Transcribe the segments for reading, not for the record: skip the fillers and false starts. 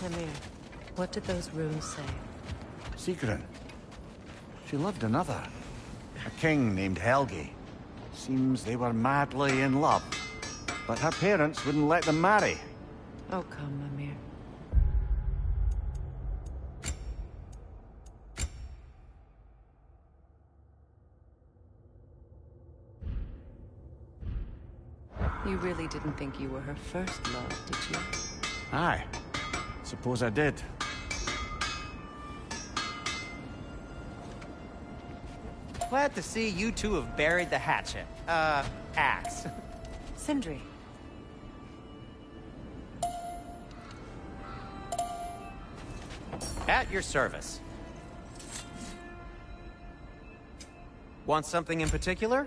Amir, what did those runes say? Secret. She loved another. A king named Helgi. Seems they were madly in love. But her parents wouldn't let them marry. Oh, come, Amir. You really didn't think you were her first love, did you? Aye. Suppose I did. Glad to see you two have buried the hatchet. Axe. Sindri. At your service. Want something in particular?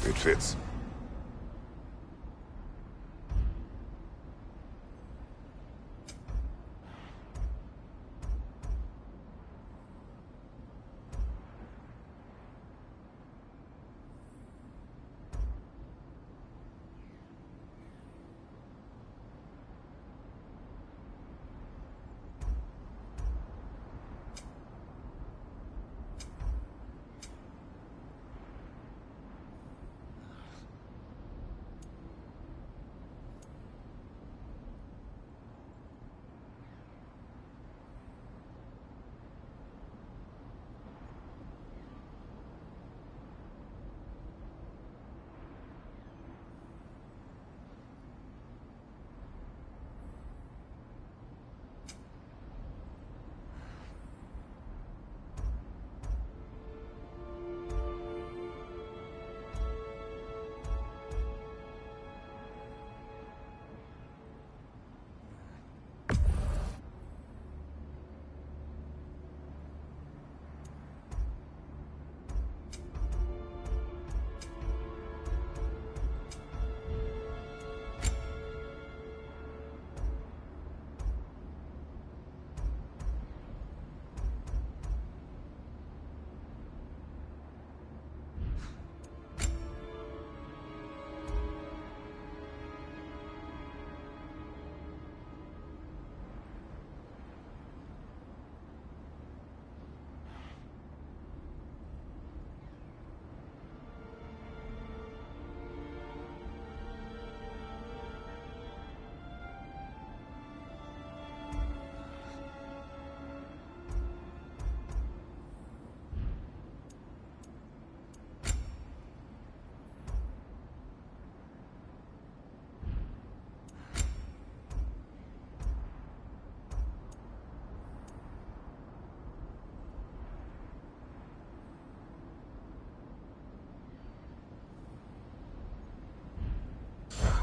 It fits.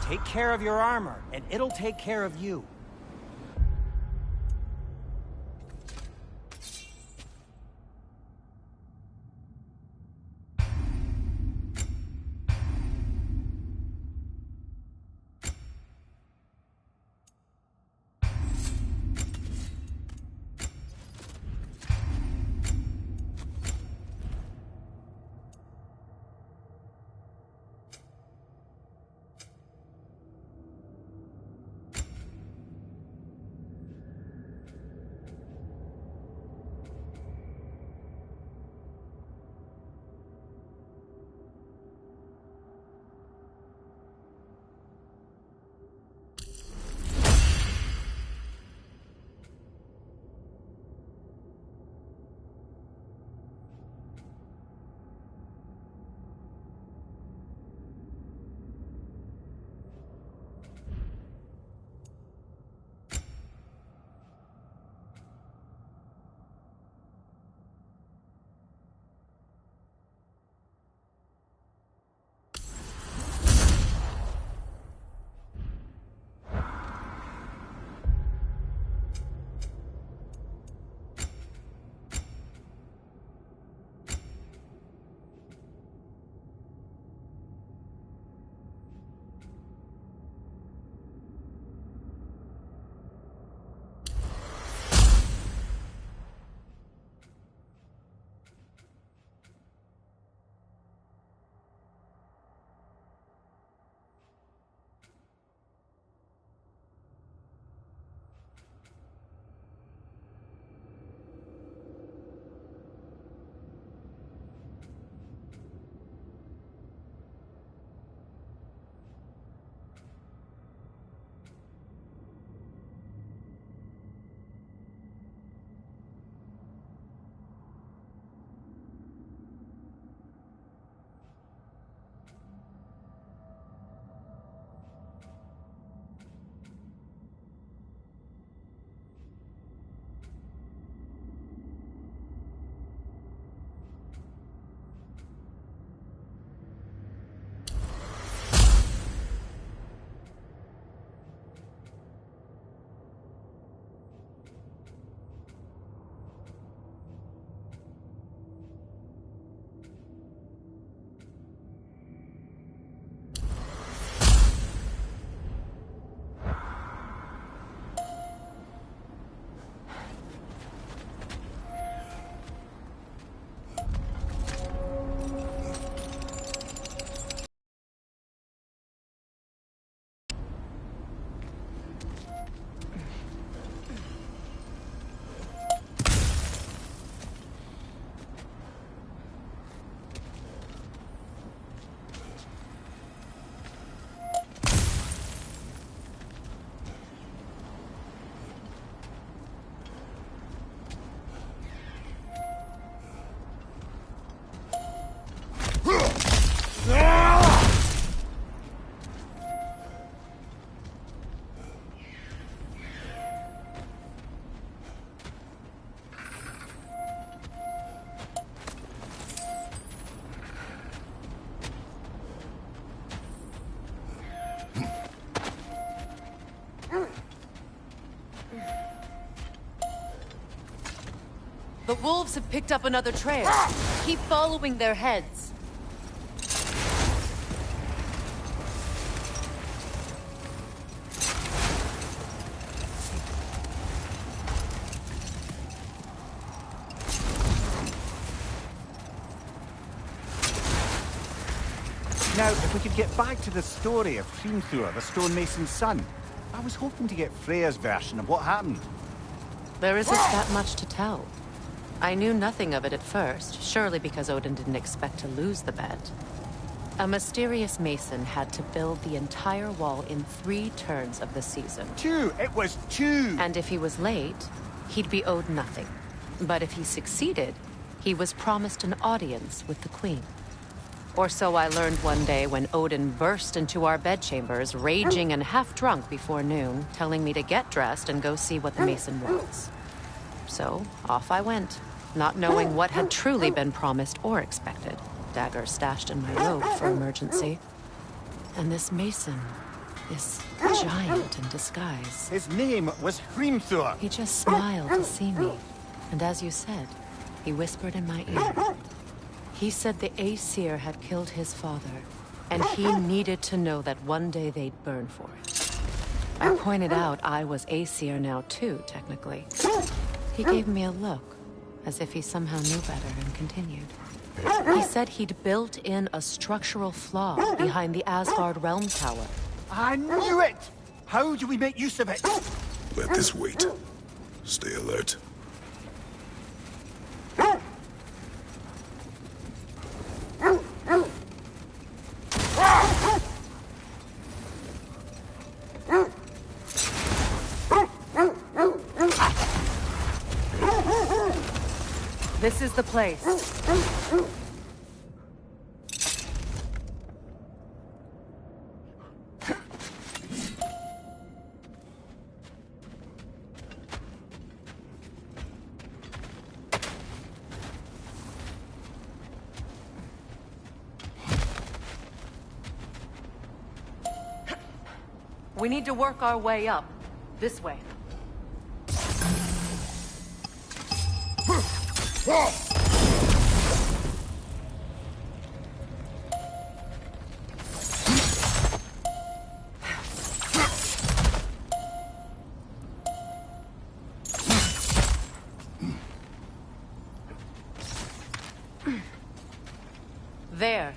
Take care of your armor, and it'll take care of you. The wolves have picked up another trail. Keep following their heads. Now, if we could get back to the story of Hrimthur, the stonemason's son. I was hoping to get Freya's version of what happened. There isn't that much to tell. I knew nothing of it at first, surely because Odin didn't expect to lose the bet. A mysterious mason had to build the entire wall in 3 turns of the season. 2! It was 2! And if he was late, he'd be owed nothing. But if he succeeded, he was promised an audience with the queen. Or so I learned one day when Odin burst into our bedchambers, raging and half-drunk before noon, telling me to get dressed and go see what the mason wants. So, off I went, not knowing what had truly been promised or expected. Dagger stashed in my robe for emergency. And this mason, this giant in disguise. His name was Hrimthur. He just smiled to see me. And as you said, he whispered in my ear. He said the Aesir had killed his father, and he needed to know that one day they'd burn for it. I pointed out I was Aesir now too, technically. He gave me a look, as if he somehow knew better, and continued. He said he'd built in a structural flaw behind the Asgard Realm Tower. I knew it! How do we make use of it? Let this wait. Stay alert. This is the place. We need to work our way up. This way. There.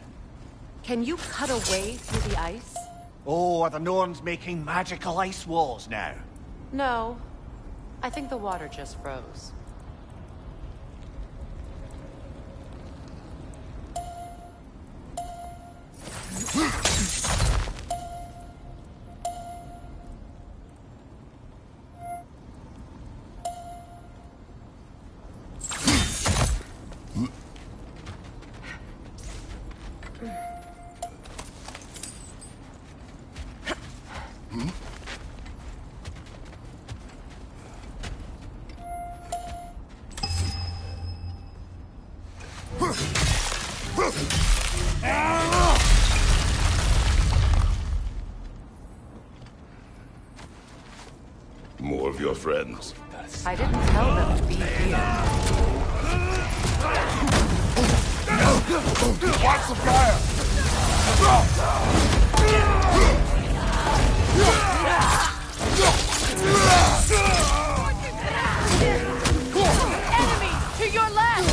Can you cut a way through the ice? Oh, are the Norns making magical ice walls now? No. I think the water just froze. More of your friends. I didn't tell them to be here. Watch the fire! Enemy! To your left!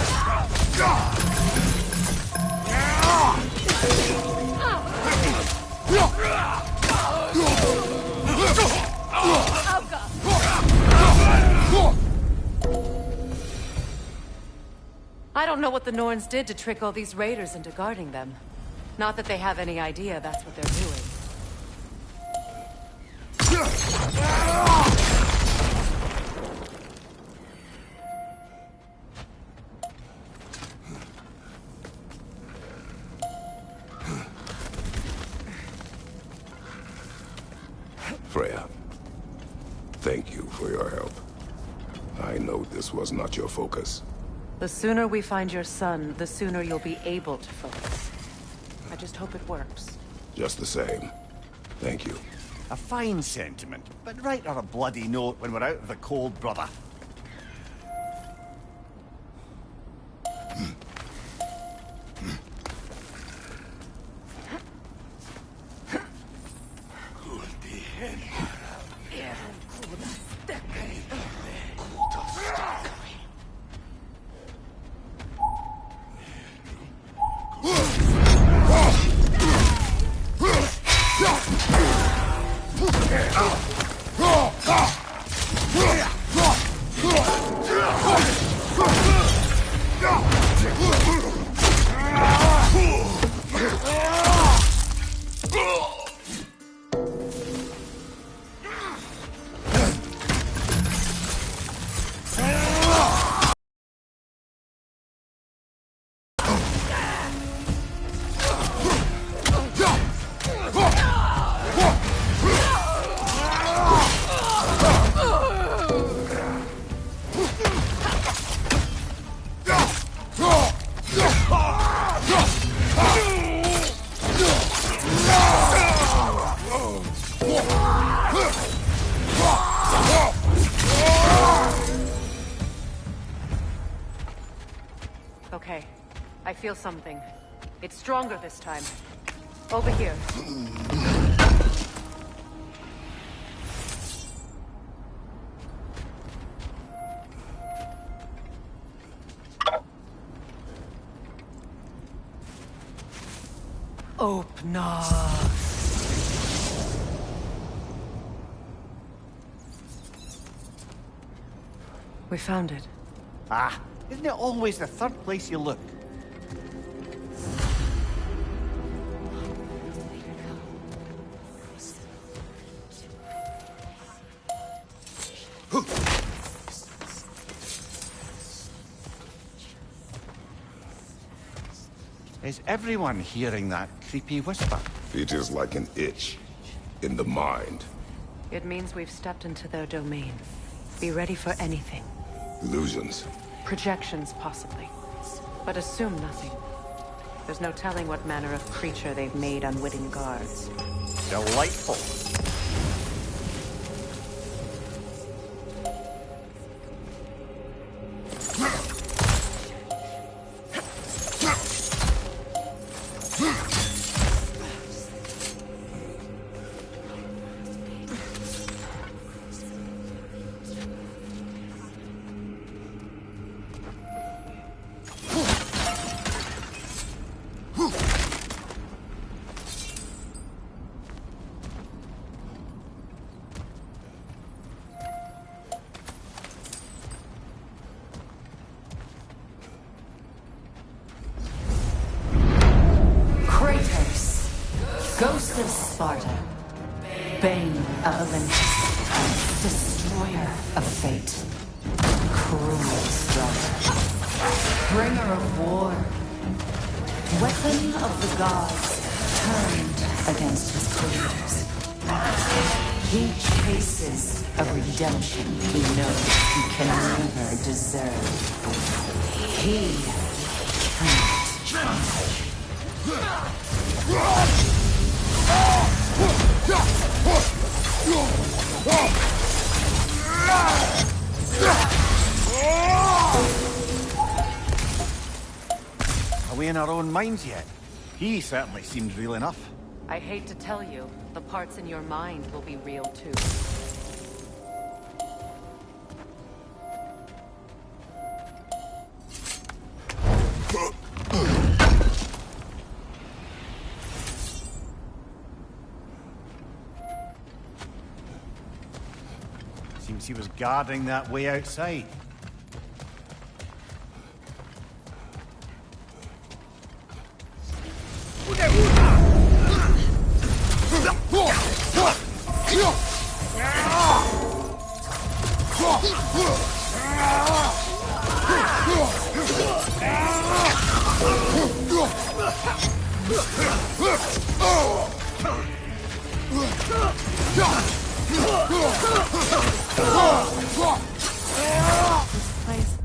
I don't know what the Norns did to trick all these raiders into guarding them. Not that they have any idea that's what they're doing. Freya, thank you for your help. I know this was not your focus. The sooner we find your son, the sooner you'll be able to focus. I just hope it works. Just the same. Thank you. A fine sentiment, but write her a bloody note when we're out of the cold, brother. Okay. I feel something. It's stronger this time. Over here. Open up. We found it. Ah, isn't it always the third place you look? Is everyone hearing that creepy whisper? It is like an itch in the mind. It means we've stepped into their domain. Be ready for anything. Illusions. Projections, possibly. But assume nothing. There's no telling what manner of creature they've made unwitting guards. Delightful. Ghost of Sparta, Bane of Olympus, Destroyer of Fate, Cruel Struggle, Bringer of War, Weapon of the Gods, turned against his creators. He chases a redemption he knows he can never deserve. He cannot change. Are we in our own minds yet? He certainly seemed real enough. I hate to tell you, the parts in your mind will be real too. Seems he was guarding that way outside. Place.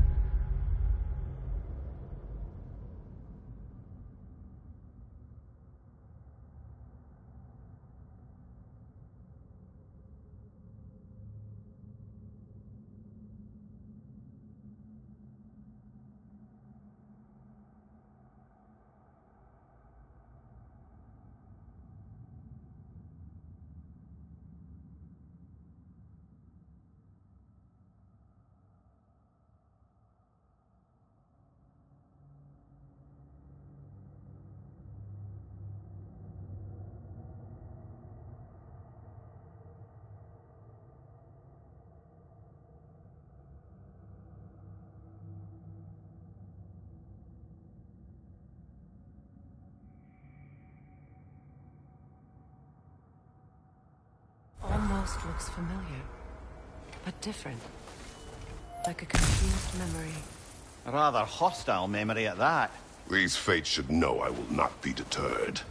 Almost looks familiar, but different. Like a confused memory. A rather hostile memory at that. These fates should know I will not be deterred.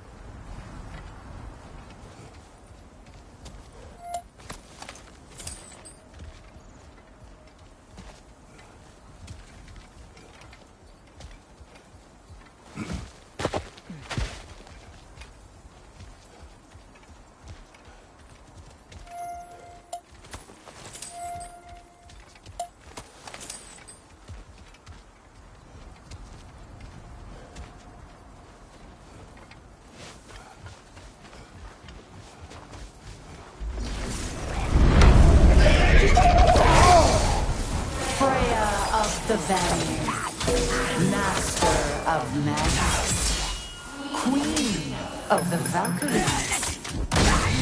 of majesty, queen of the Valkyries,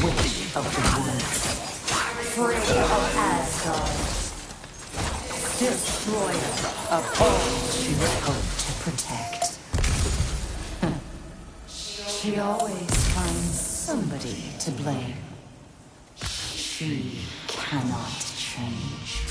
witch of the woods, Freya of Asgard, destroyer of all she would hope to protect. She always finds somebody to blame. She cannot change.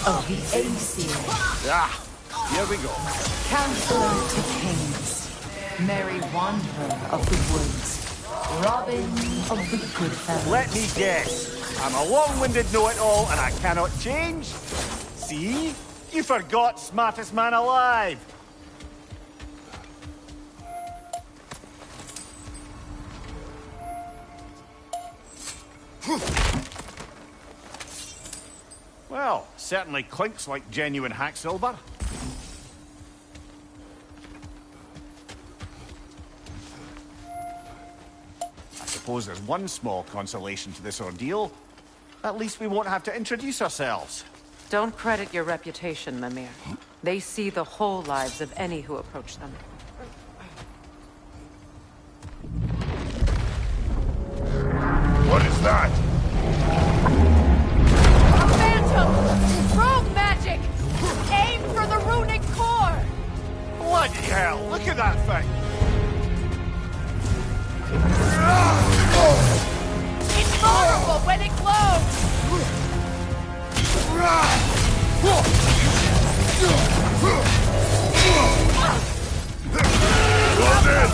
Of the Aesir. Ah, here we go. Counselor to kings. Merry wanderer of the woods. Robin of the good fellows. Let me guess. I'm a long-winded know-it-all and I cannot change? See? You forgot smartest man alive. Well, certainly clinks like genuine hack silver. I suppose there's one small consolation to this ordeal. At least we won't have to introduce ourselves. Don't credit your reputation, Mimir. They see the whole lives of any who approach them. What is that? A phantom! Rogue magic! Aim for the runic core! Bloody hell, look at that thing! It's vulnerable when it glows! Close in!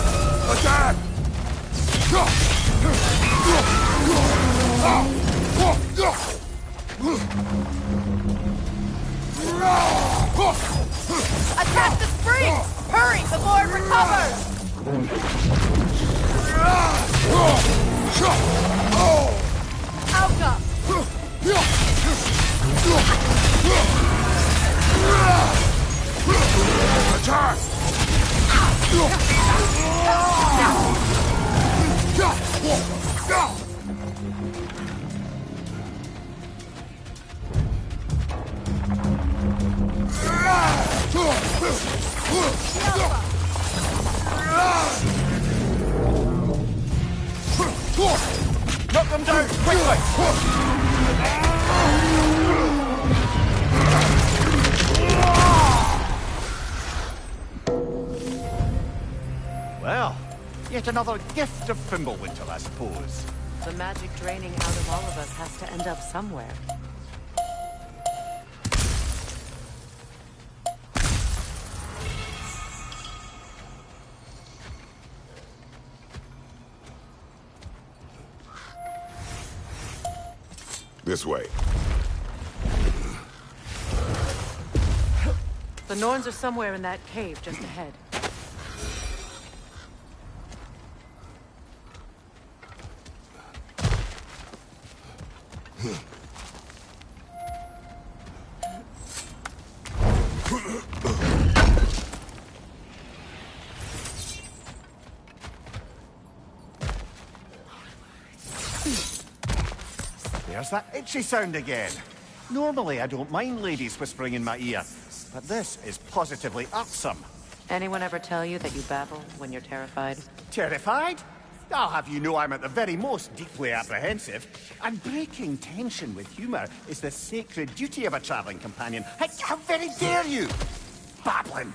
Attack! Attack the springs! Hurry, the Lord recovers! Alka! Attack! Knock them down, quickly! Well, yet another gift of Fimbulwinter, I suppose. The magic draining out of all of us has to end up somewhere. This way. The Norns are somewhere in that cave just ahead. There's that itchy sound again. Normally I don't mind ladies whispering in my ear, but this is positively irksome. Anyone ever tell you that you babble when you're terrified? Terrified? I'll have you know I'm at the very most deeply apprehensive. And breaking tension with humour is the sacred duty of a travelling companion. How very dare you! Babbling!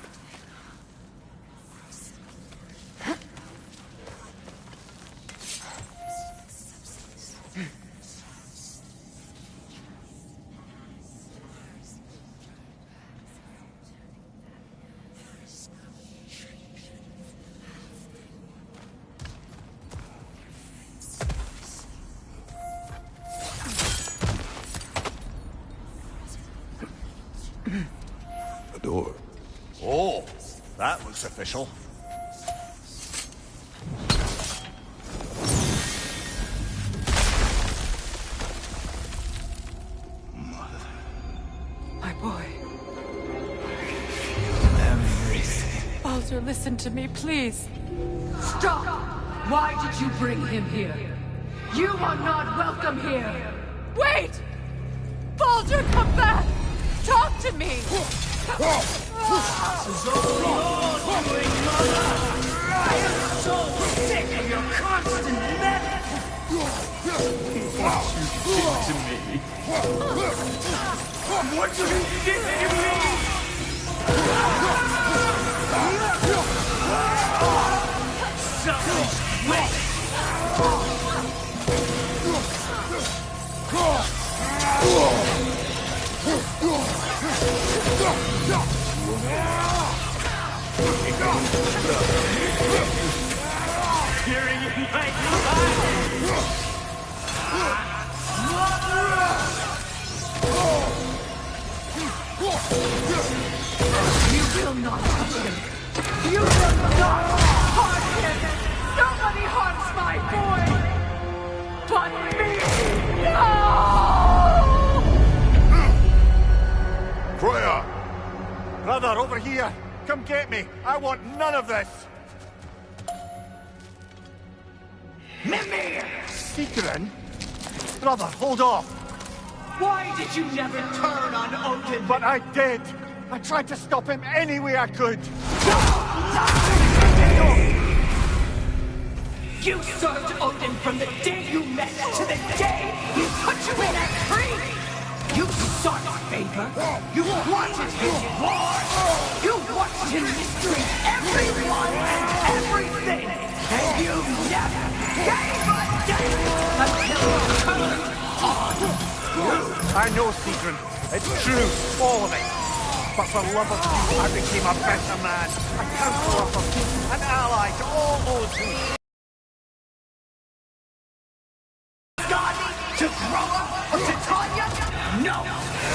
A door. Oh, that looks official. My boy. Everything. Baldur, listen to me, please. Stop! Why did you bring him here? You are not welcome here! Wait! Baldur, come back! Talk to me! This is all your doing, Mother! I am so sick of your constant meddling! What you did to me! Something's wrong! Hearing You will not touch him! You will not harm him! Nobody harms my boy! But me! No! Freya! Brother, over here! Come get me! I want none of this! Mimir! Sigrun? Brother, hold off! Why did you never turn on Odin? But I did! I tried to stop him any way I could! You served Odin from the day you met to the day he put you in that tree! You sought favor! You wanted his war! You watched him mistreat everyone and everything! And you never gave a damn until you turned on you! I know, Sigrun. It's true, all of it. But for love of you, I became a better man, a counselor for peace, an ally to all those who... God, to Groa or to Tanya? No!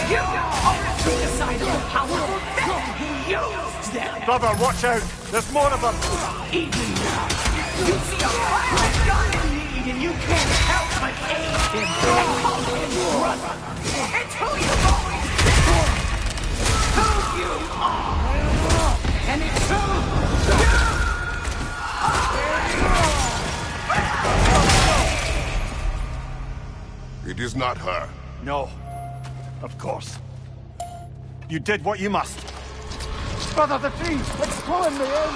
You only took the side of the powerful, then he used them! Brother, watch out! There's more of them! Even now, you see a violent God in need and you can't help but aid him and call him brother! It's who you've always been! Who you are! And it's who you It is not her. No. Of course. You did what you must. Brother, the tree! It's pulling me in!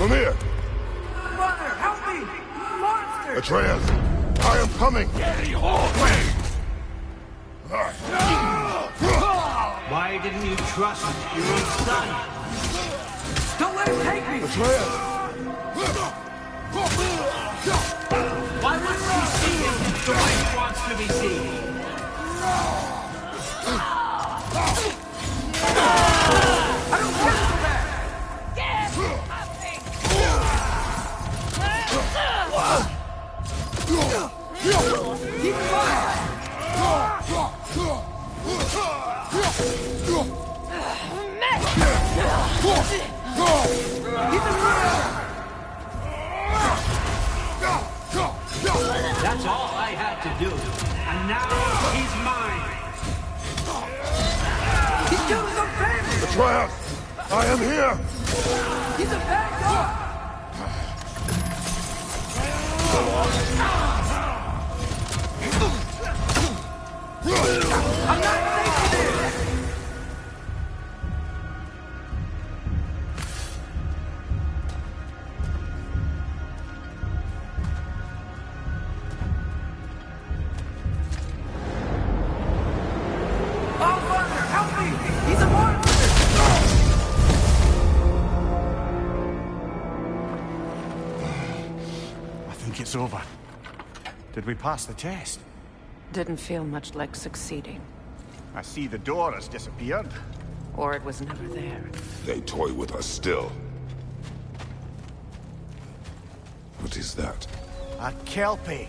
Mimir! Brother, help me! Monster! Atreus! I am coming! Why didn't you trust your own son? Don't let him take me! Atreus! Why wouldn't you see him the way he wants to be seen? I don't cancel that! Keep in mind! That's all I had to do. And now he's mine. He's killing the family! Atreus! I am here! He's a bad guy! I'm not safe here! Oh, Father, help me! He's a monster! I think it's over. Did we pass the test? Didn't feel much like succeeding. I see the door has disappeared. Or it was never there. They toy with us still. What is that? A Kelpie.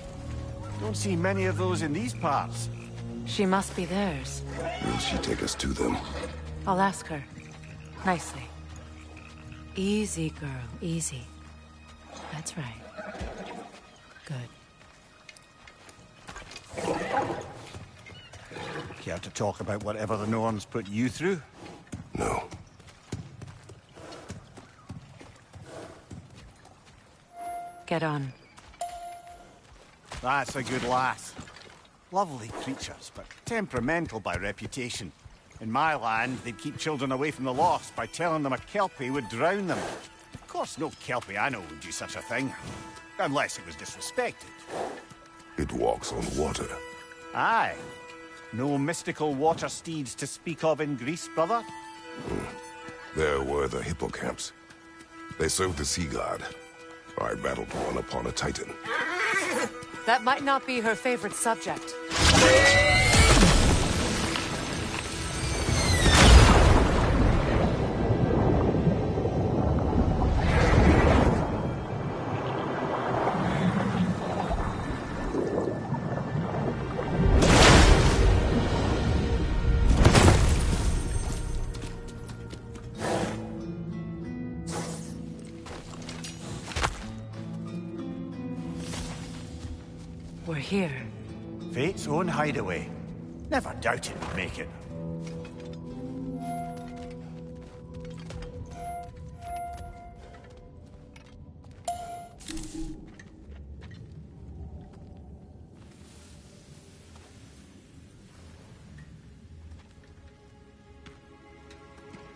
Don't see many of those in these parts. She must be theirs. Will she take us to them? I'll ask her. Nicely. Easy, girl. Easy. That's right. Good. Care to talk about whatever the Norns put you through? No. Get on. That's a good lass. Lovely creatures, but temperamental by reputation. In my land, they'd keep children away from the lost by telling them a Kelpie would drown them. Of course, no Kelpie I know would do such a thing. Unless it was disrespected. It walks on water. Aye. No mystical water steeds to speak of in Greece, brother? There were the hippocamps. They served the sea god. I battled one upon a titan. That might not be her favorite subject. We're here. Fate's own hideaway. Never doubted we'd make it.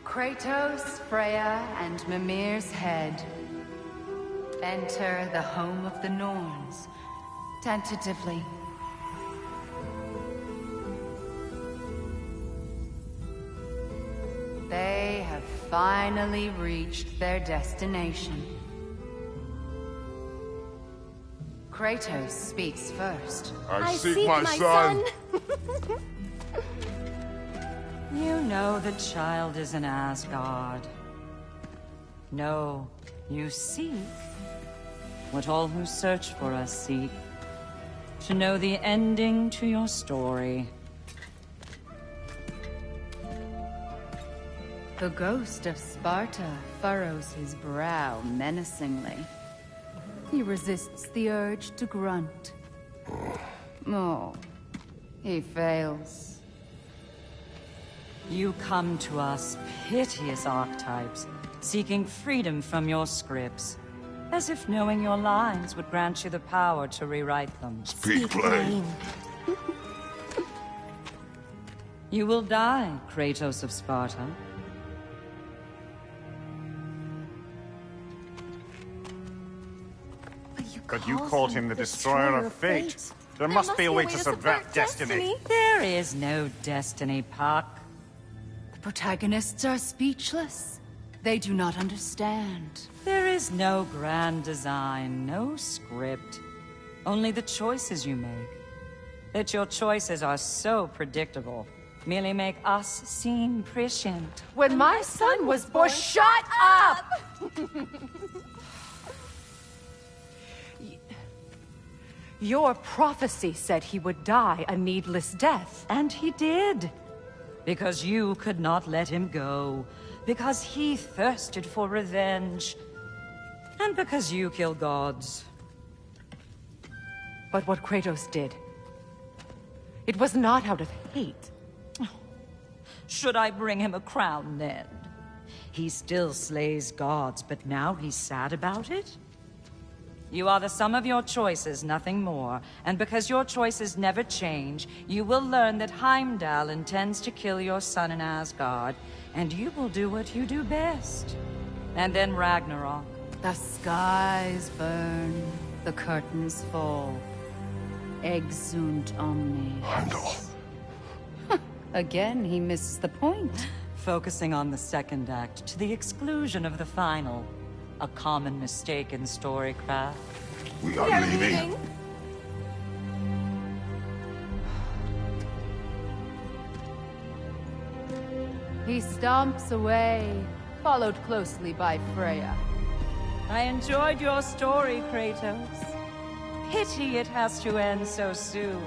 Kratos, Freya, and Mimir's head. Enter the home of the Norns. Tentatively. They have finally reached their destination. Kratos speaks first. I seek my son. You know the child is in Asgard. No, you seek what all who search for us seek. To know the ending to your story. The ghost of Sparta furrows his brow menacingly. He resists the urge to grunt. Oh, he fails. You come to us, piteous archetypes, seeking freedom from your scripts. As if knowing your lines would grant you the power to rewrite them. Speak plain. You will die, Kratos of Sparta. But you called him the destroyer of fate. There must be a way to subvert destiny. There is no destiny, Puck. The protagonists are speechless. They do not understand. There is no grand design, no script. Only the choices you make. That your choices are so predictable, merely make us seem prescient. When my son was born, shut up! Your prophecy said he would die a needless death. And he did. Because you could not let him go. Because he thirsted for revenge. And because you kill gods. But what Kratos did, it was not out of hate. Should I bring him a crown then? He still slays gods, but now he's sad about it? You are the sum of your choices, nothing more. And because your choices never change, you will learn that Heimdall intends to kill your son in Asgard, and you will do what you do best. And then Ragnarok. The skies burn, the curtains fall. Exunt omnes. Heimdall. Again, he misses the point. Focusing on the second act to the exclusion of the final. A common mistake in storycraft. We are leaving. He stomps away, followed closely by Freya. I enjoyed your story, Kratos. Pity it has to end so soon.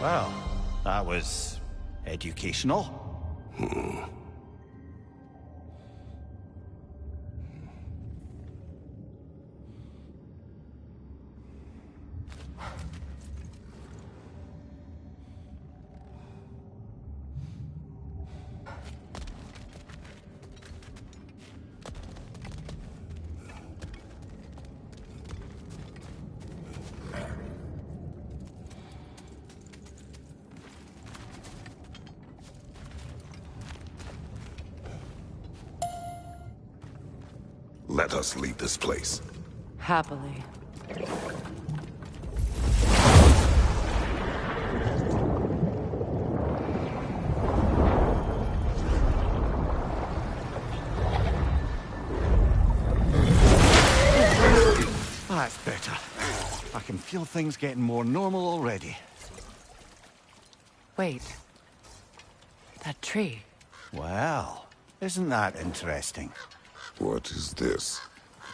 Well, that was educational. Let us leave this place. Happily. That's better. I can feel things getting more normal already. Wait. That tree. Well, isn't that interesting? What is this?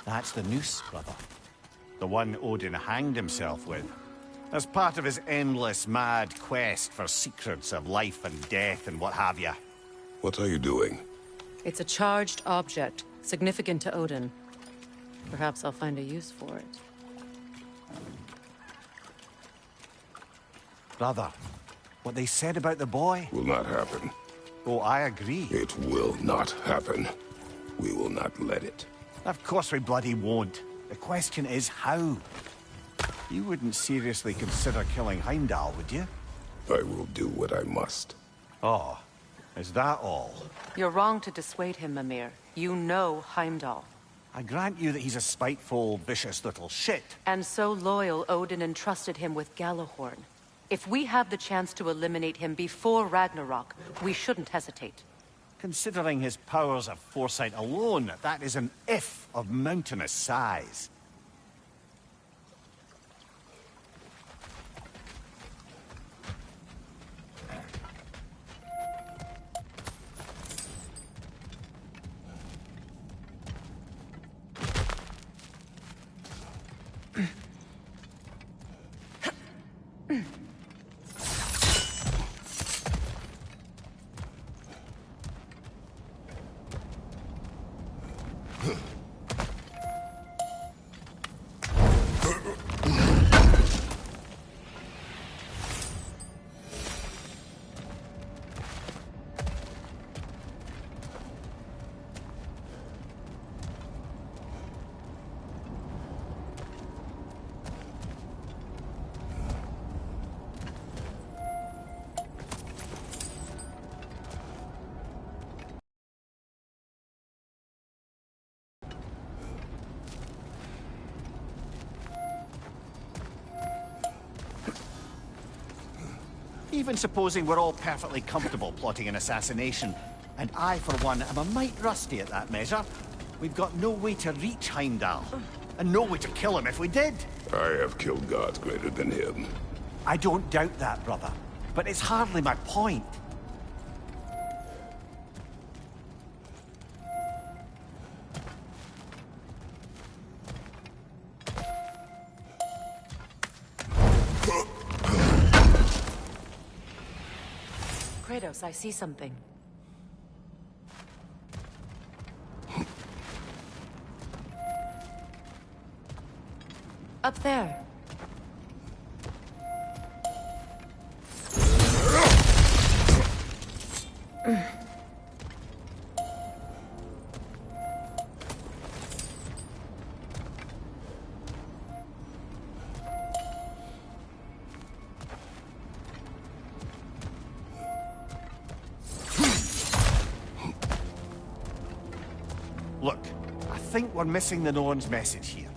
That's the noose, brother. The one Odin hanged himself with. As part of his endless, mad quest for secrets of life and death and what have you. What are you doing? It's a charged object, significant to Odin. Perhaps I'll find a use for it. Brother, what they said about the boy? Will not happen. Oh, I agree. It will not happen. We will not let it. Of course we bloody won't. The question is how. You wouldn't seriously consider killing Heimdall, would you? I will do what I must. Oh, is that all? You're wrong to dissuade him, Mimir. You know Heimdall. I grant you that he's a spiteful, vicious little shit. And so loyal, Odin entrusted him with Gjallarhorn. If we have the chance to eliminate him before Ragnarok, we shouldn't hesitate. Considering his powers of foresight alone, that is an if of mountainous size. Even supposing we're all perfectly comfortable plotting an assassination, and I, for one, am a mite rusty at that measure, we've got no way to reach Heimdall, and no way to kill him if we did. I have killed gods greater than him. I don't doubt that, brother, but it's hardly my point. Kratos, I see something. Up there. Look, I think we're missing the Norn's message here.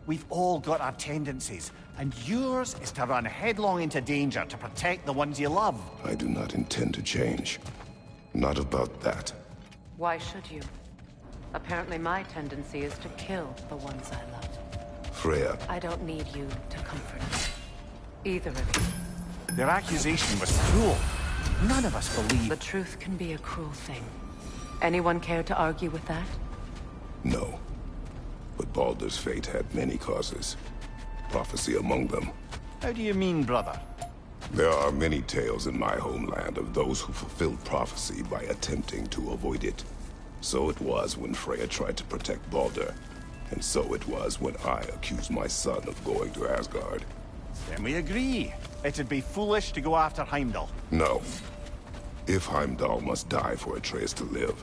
We've all got our tendencies, and yours is to run headlong into danger to protect the ones you love. I do not intend to change. Not about that. Why should you? Apparently my tendency is to kill the ones I love. Freya, I don't need you to comfort me. Either of you. Their accusation was cruel. None of us believe. The truth can be a cruel thing. Anyone care to argue with that? no. But Baldur's fate had many causes. Prophecy among them. How do you mean, brother? There are many tales in my homeland of those who fulfilled prophecy by attempting to avoid it. So it was when Freya tried to protect Baldur. And so it was when I accused my son of going to Asgard. Then we agree. It'd be foolish to go after Heimdall. No. If Heimdall must die for Atreus to live,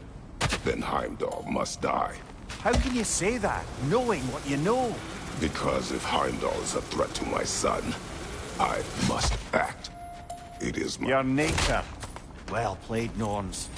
then Heimdall must die. How can you say that, knowing what you know? Because if Heimdall is a threat to my son, I must act. It is my... Your nature. Well played, Norns.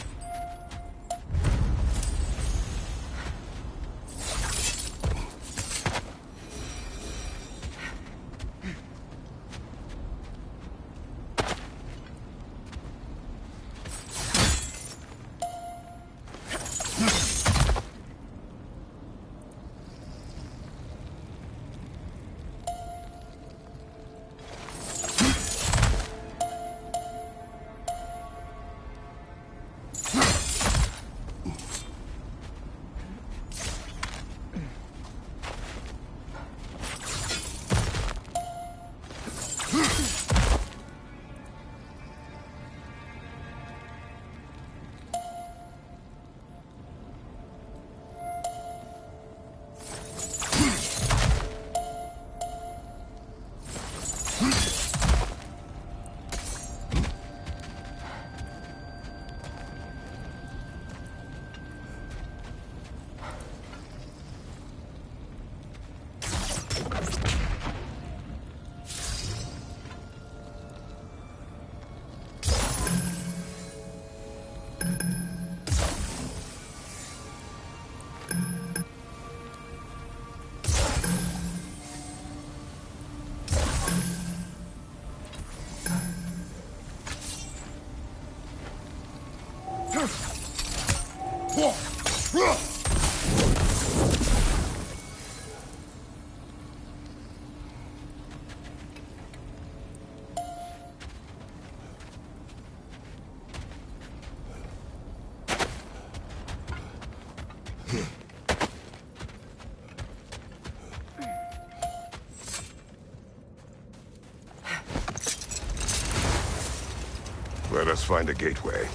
Let us find a gateway.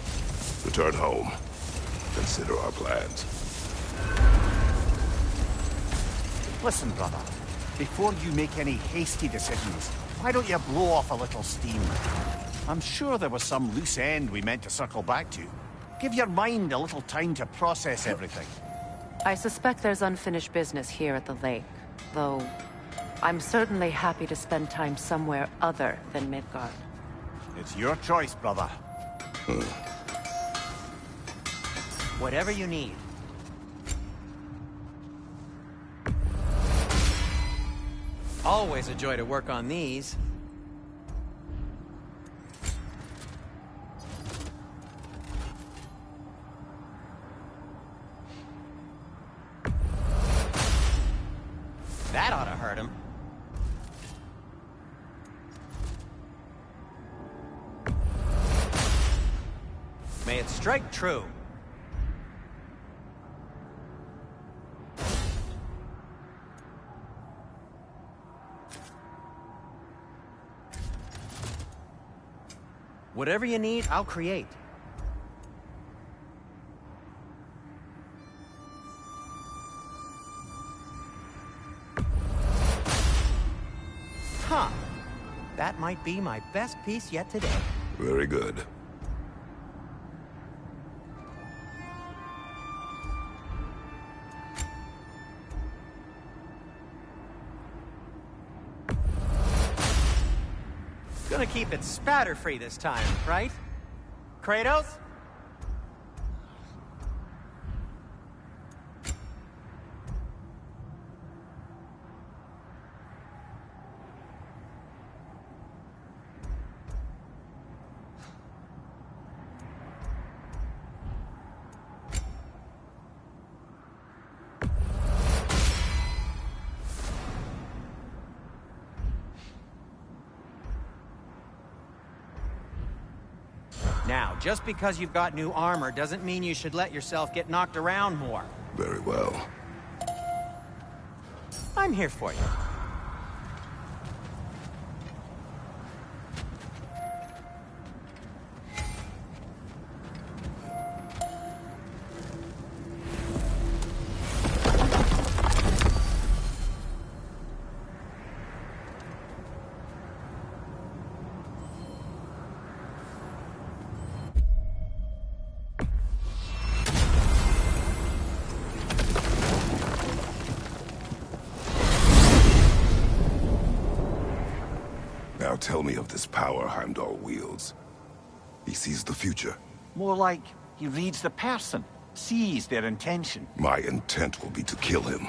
Return home. Consider our plans. Listen, brother. Before you make any hasty decisions, why don't you blow off a little steam? I'm sure there was some loose end we meant to circle back to. Give your mind a little time to process everything. I suspect there's unfinished business here at the lake, though I'm certainly happy to spend time somewhere other than Midgard. It's your choice, brother. Whatever you need. Always a joy to work on these. That ought to hurt him. May it strike true. Whatever you need, I'll create. Huh. That might be my best piece yet today. Very good. Gonna keep it spatter-free this time, right? Kratos? Now, just because you've got new armor doesn't mean you should let yourself get knocked around more. Very well. I'm here for you. Now tell me of this power Heimdall wields. He sees the future. More like he reads the person, sees their intention. My intent will be to kill him.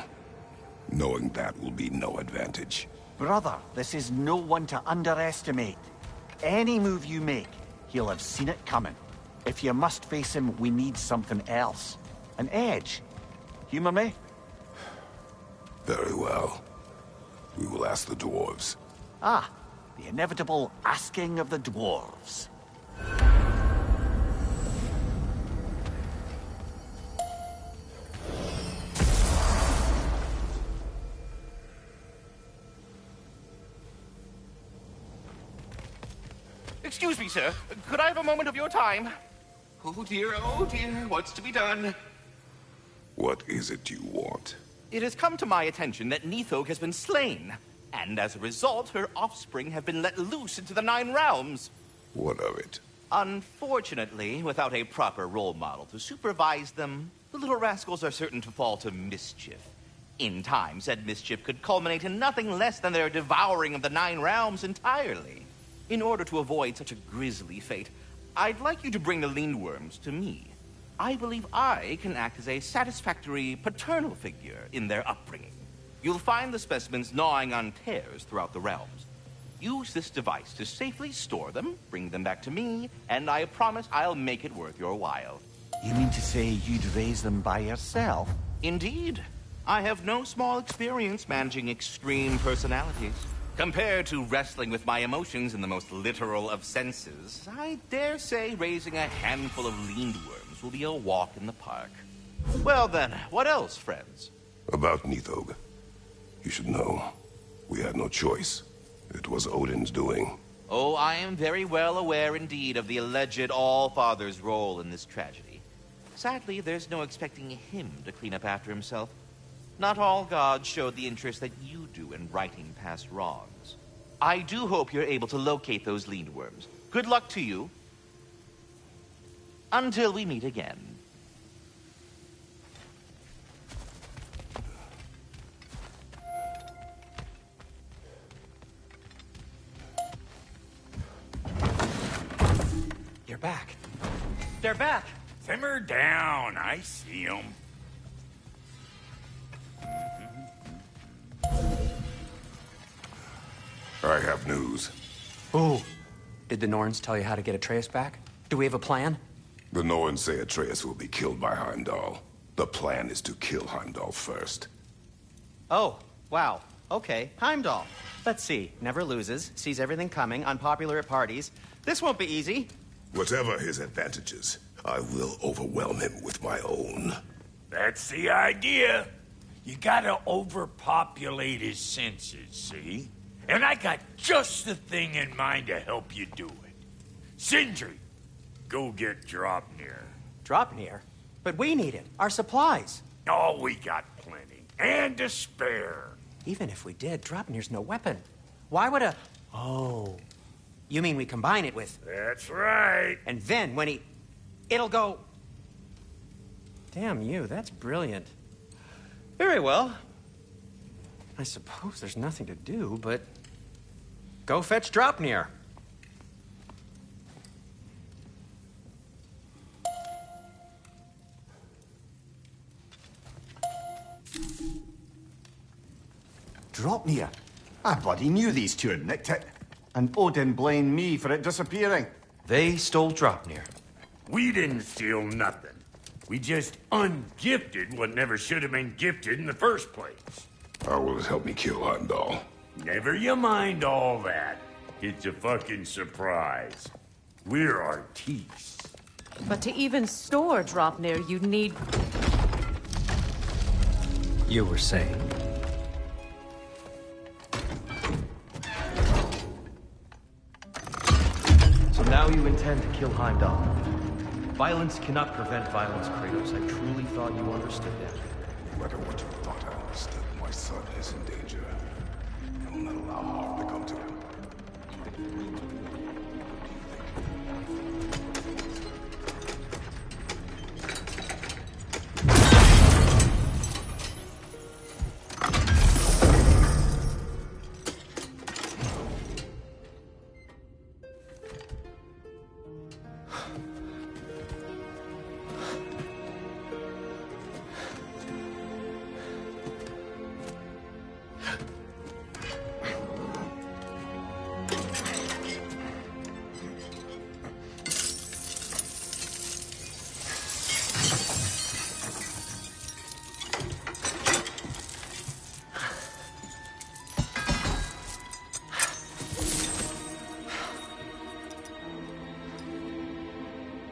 Knowing that will be no advantage. Brother, this is no one to underestimate. Any move you make, he'll have seen it coming. If you must face him, we need something else. An edge. Humor me? Very well. We will ask the dwarves. Ah, the inevitable asking of the dwarves. Excuse me, sir. Could I have a moment of your time? Oh dear, what's to be done? What is it you want? It has come to my attention that Nithog has been slain, and as a result, her offspring have been let loose into the Nine Realms. What of it? Unfortunately, without a proper role model to supervise them, the little rascals are certain to fall to mischief. In time, said mischief could culminate in nothing less than their devouring of the Nine Realms entirely. In order to avoid such a grisly fate, I'd like you to bring the Lindworms to me. I believe I can act as a satisfactory paternal figure in their upbringing. You'll find the specimens gnawing on tears throughout the realms. Use this device to safely store them, bring them back to me, and I promise I'll make it worth your while. You mean to say you'd raise them by yourself? Indeed. I have no small experience managing extreme personalities. Compared to wrestling with my emotions in the most literal of senses, I dare say raising a handful of leaned worms will be a walk in the park. Well then, what else, friends? About Nithog. You should know, we had no choice. It was Odin's doing. Oh, I am very well aware indeed of the alleged All-Father's role in this tragedy. Sadly, there's no expecting him to clean up after himself. Not all gods showed the interest that you do in righting past wrongs. I do hope you're able to locate those leaned worms. Good luck to you. Until we meet again. You're back. They're back. Simmer down. I see them. I have news. Ooh. Did the Norns tell you how to get Atreus back? Do we have a plan? The Norns say Atreus will be killed by Heimdall. The plan is to kill Heimdall first. Oh, wow. Okay, Heimdall. Let's see. Never loses, sees everything coming, unpopular at parties. This won't be easy. Whatever his advantages, I will overwhelm him with my own. That's the idea. You gotta overpopulate his senses, see? And I got just the thing in mind to help you do it. Sindri, go get Draupnir. Draupnir? But we need it. Our supplies. Oh, we got plenty. And to spare. Even if we did, Draupnir's no weapon. Why would a... Oh. You mean we combine it with... That's right. And then when he... It'll go... Damn you, that's brilliant. Very well. I suppose there's nothing to do, but... Go fetch Draupnir. Draupnir? I bloody knew these two had nicked it. And Odin blamed me for it disappearing. They stole Draupnir. We didn't steal nothing. We just ungifted what never should have been gifted in the first place. How will it help me kill Heimdall? Never you mind all that. It's a fucking surprise. We're artistes. But to even store Draupnir, you need... You were saying? So now you intend to kill Heimdall. Violence cannot prevent violence, Kratos. I truly thought you understood that. No matter what you thought I understood, my son is in danger. I will not allow harm to come to him.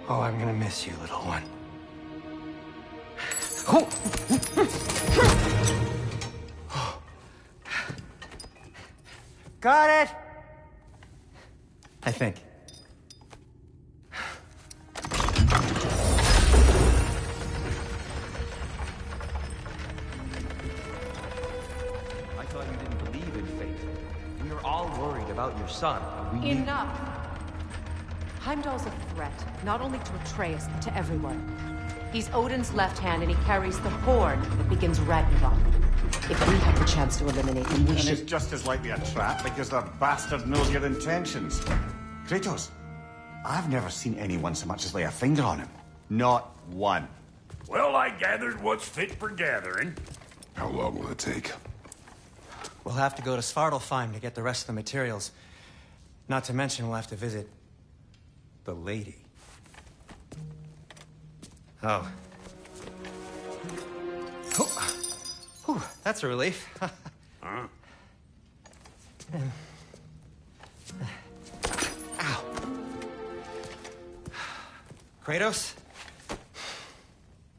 Oh, I'm gonna miss you, little one. Got it! I think. I thought you didn't believe in fate. We were all worried about your son. Enough! Heimdall's a threat, not only to Atreus, but to everyone. He's Odin's left hand, and he carries the horn that begins Ragnarok. If we have the chance to eliminate him, we And should... it's just as likely a trap because the bastard knows your intentions. Kratos, I've never seen anyone so much as lay a finger on him. Not one. Well, I gathered what's fit for gathering. How long will it take? We'll have to go to Svartalfheim to get the rest of the materials. Not to mention we'll have to visit... the lady. Oh. Whew, that's a relief. Huh? Ow. Kratos?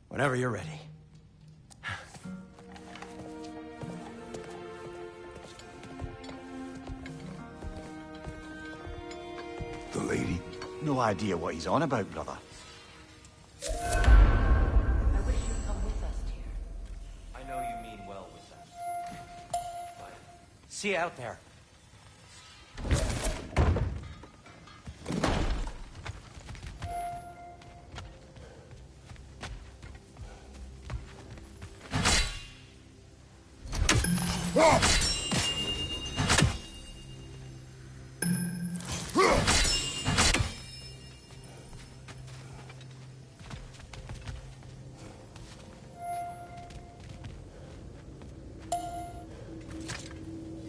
Whenever you're ready. The lady? No idea what he's on about, brother. I wish you'd come with us, dear. I know you mean well with them. But see you out there.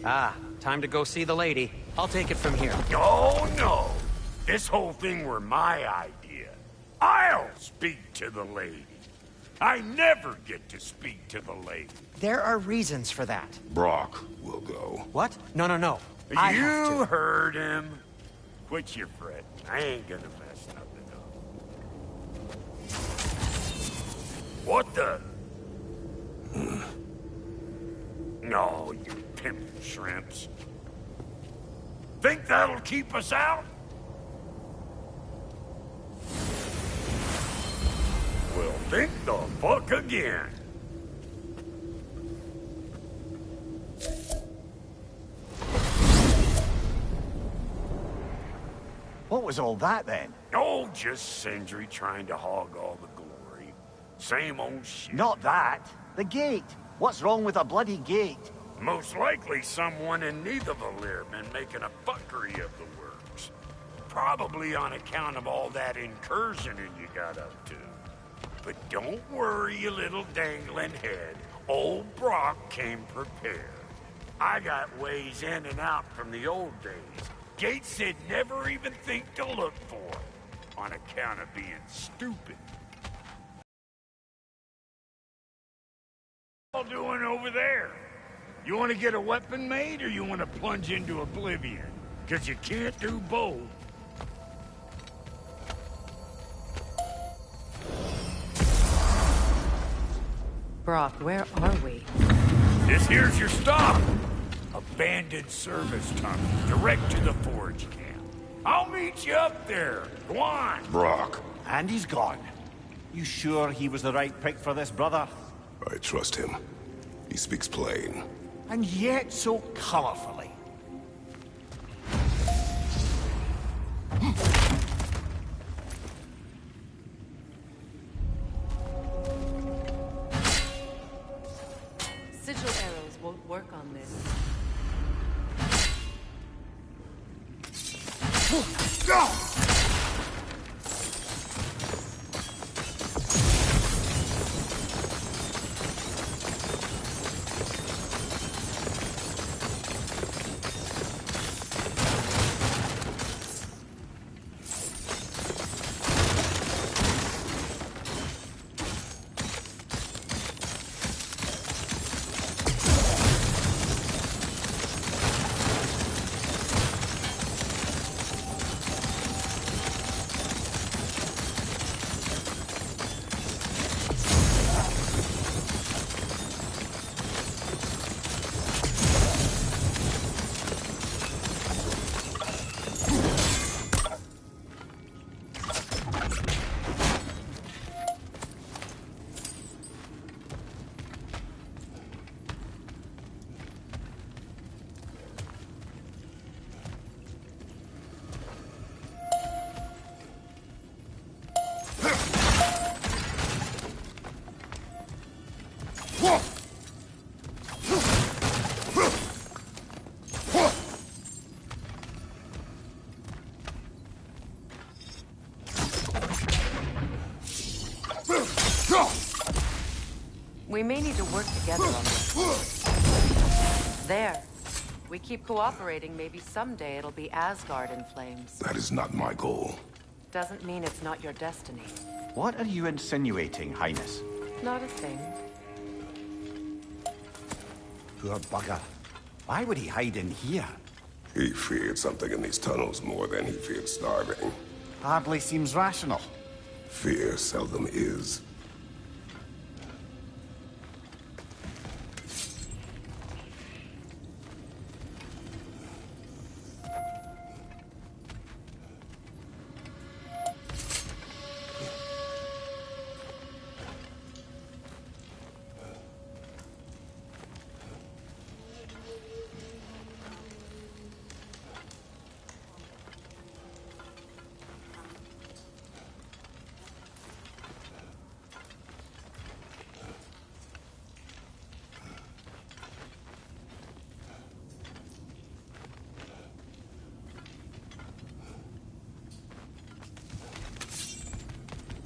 Ah, time to go see the lady. I'll take it from here. Oh, no. This whole thing were my idea. I'll speak to the lady. I never get to speak to the lady. There are reasons for that. Brock will go. What? No, no, no. I have You to. heard him. Quit your fretting. I ain't gonna mess nothing up. What the? No, you pimpin' shrimps. Think that'll keep us out? Well, think the fuck again. What was all that, then? Oh, just Sindri trying to hog all the glory. Same old shit. Not that. The gate. What's wrong with a bloody gate? Most likely someone in Nidavellir been making a fuckery of the works. Probably on account of all that incursioning you got up to. But don't worry, you little dangling head. Old Brock came prepared. I got ways in and out from the old days. Gates said never even think to look for, on account of being stupid. What you all doing over there? You want to get a weapon made, or you want to plunge into oblivion? Because you can't do both. Brock, where are we? This here's your stop. Abandoned service tunnel, direct to the forge camp. I'll meet you up there. Go on. Brock. And he's gone. You sure he was the right pick for this, brother? I trust him. He speaks plain. And yet so colorfully. Sigil arrows won't work on this. We may need to work together on this. There. We keep cooperating, maybe someday it'll be Asgard in flames. That is not my goal. Doesn't mean it's not your destiny. What are you insinuating, Highness? Not a thing. Poor bugger. Why would he hide in here? He feared something in these tunnels more than he feared starving. Hardly seems rational. Fear seldom is.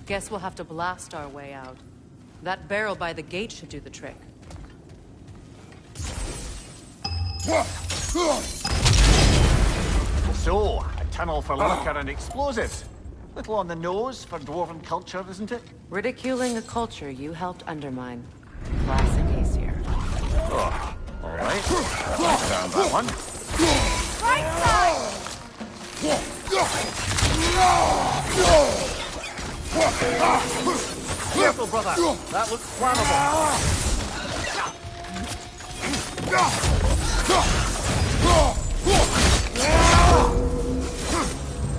Guess we'll have to blast our way out. That barrel by the gate should do the trick. So, a tunnel for liquor and explosives. Little on the nose for dwarven culture, isn't it? Ridiculing a culture you helped undermine. Classic Aesir. Oh, all right. Found that one. Right side! Careful, brother. That looks flammable.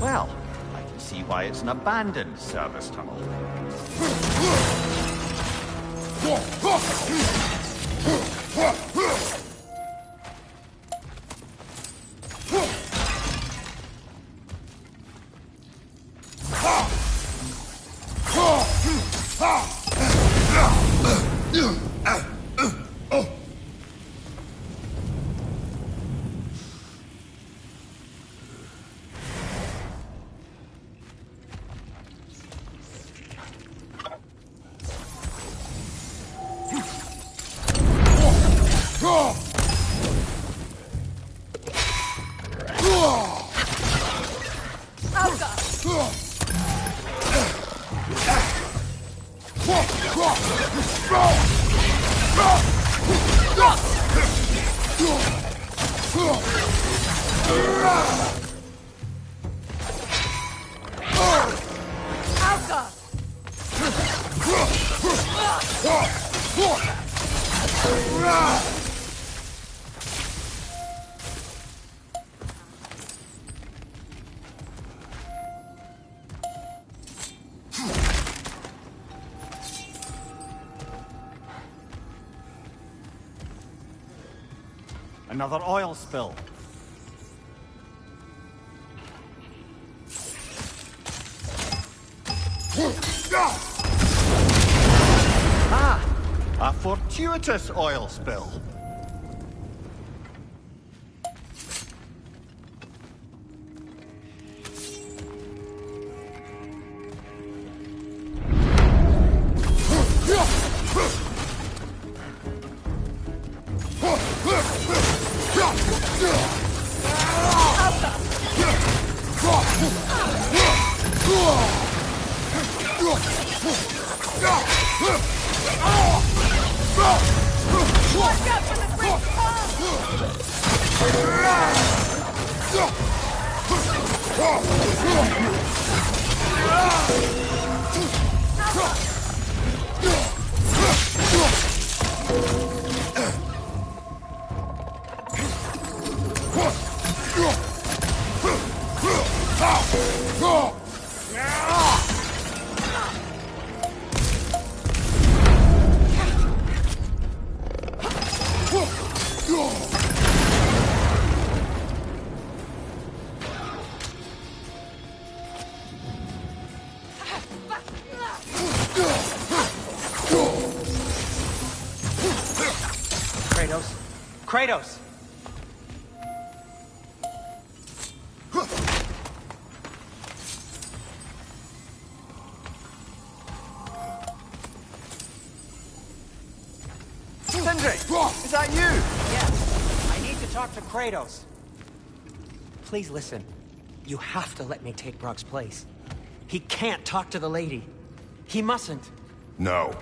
Well, I can see why it's an abandoned service tunnel. Another oil spill. Ah! A fortuitous oil spill. Kratos! Sindri! Is that you? Yes. I need to talk to Kratos. Please listen. You have to let me take Brock's place. He can't talk to the lady. He mustn't. No.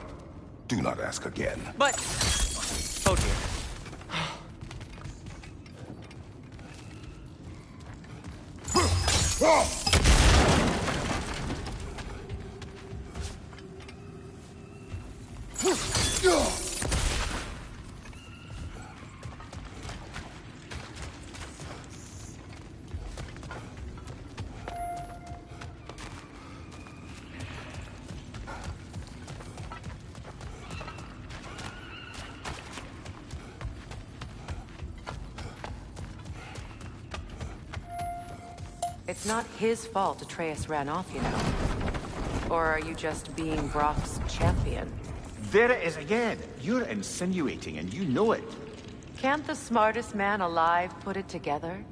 Do not ask again. But... Oh, dear. It's not his fault Atreus ran off, you know. Or are you just being Brock's champion? There it is again. You're insinuating, and you know it. Can't the smartest man alive put it together?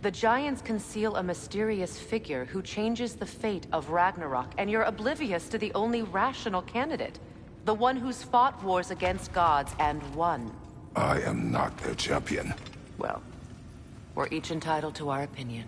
The Giants conceal a mysterious figure who changes the fate of Ragnarok, and you're oblivious to the only rational candidate. The one who's fought wars against gods and won. I am not their champion. Well, we're each entitled to our opinion.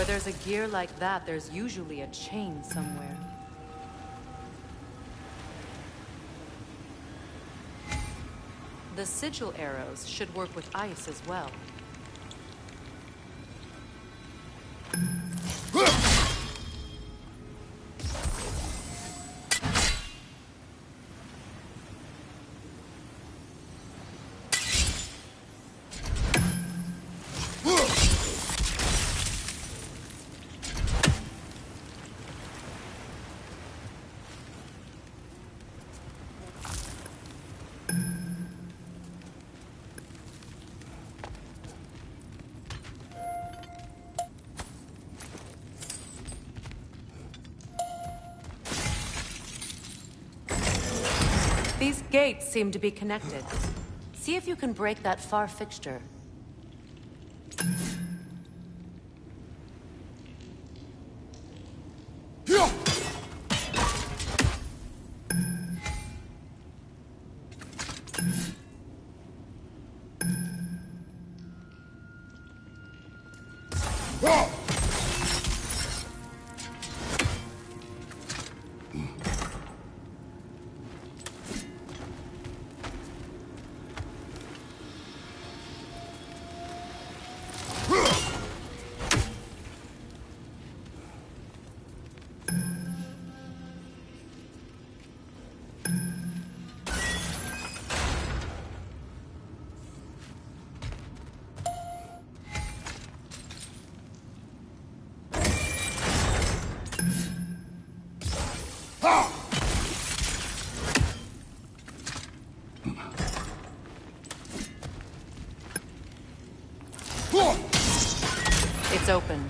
Where there's a gear like that, there's usually a chain somewhere. The sigil arrows should work with ice as well. These gates seem to be connected. See if you can break that far fixture. It's open.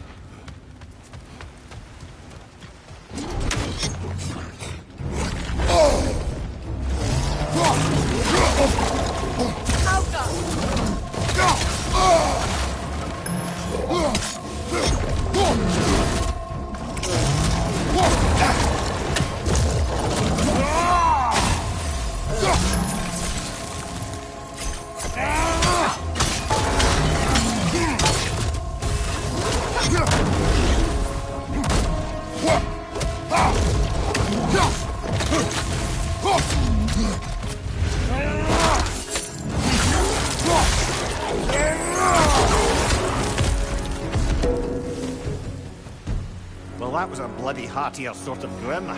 Well, that was a bloody heartier sort of grim.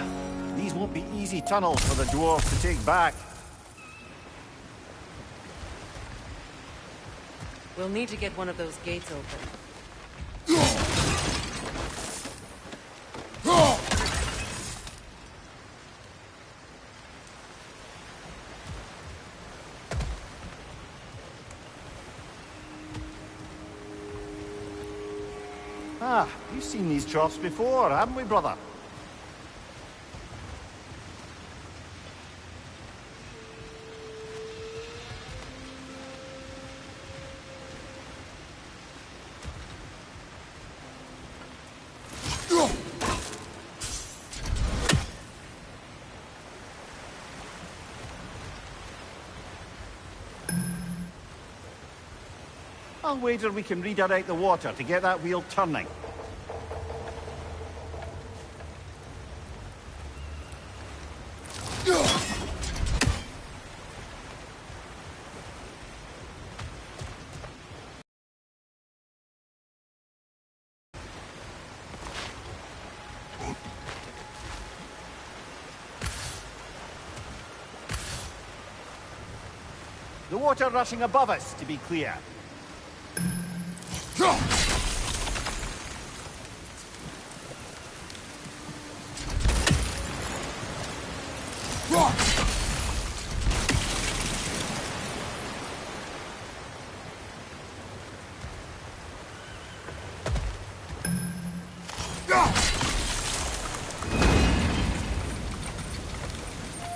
These won't be easy tunnels for the dwarves to take back. We'll need to get one of those gates open. Ah, we've seen these troughs before, haven't we, brother? I'll wager we can redirect the water to get that wheel turning. The water rushing above us, to be clear.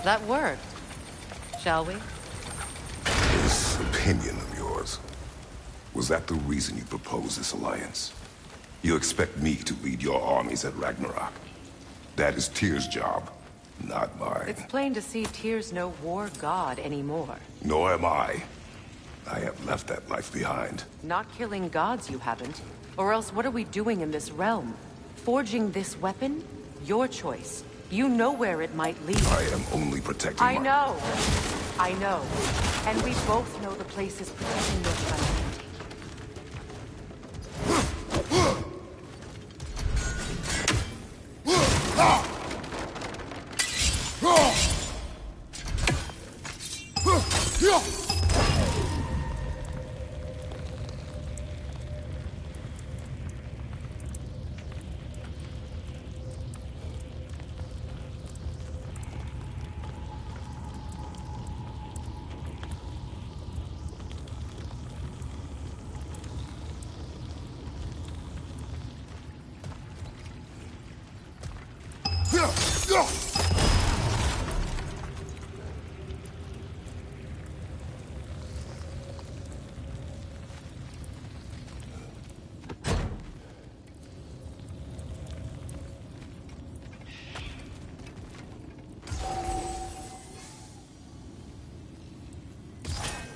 That worked. Shall we? This opinion of yours, was that the reason you proposed this alliance? You expect me to lead your armies at Ragnarok? That is Tyr's job, not mine. It's plain to see Tyr's no war god anymore. Nor am I. I have left that life behind. Not killing gods, you haven't. Or else what are we doing in this realm? Forging this weapon? Your choice. You know where it might lead. I am only protecting I know. I know. And we both know the place is protecting your child.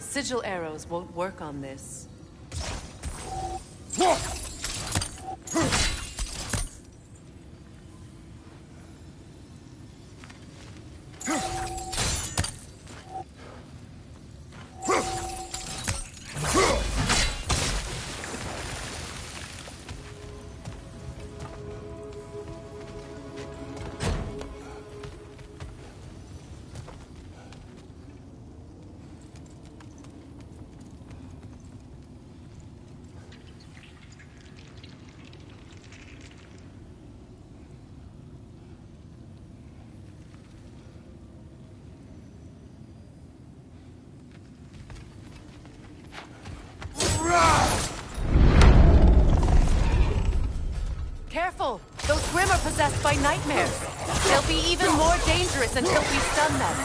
Sigil arrows won't work on this. Careful! Those Grim are possessed by nightmares. They'll be even more dangerous until we stun them.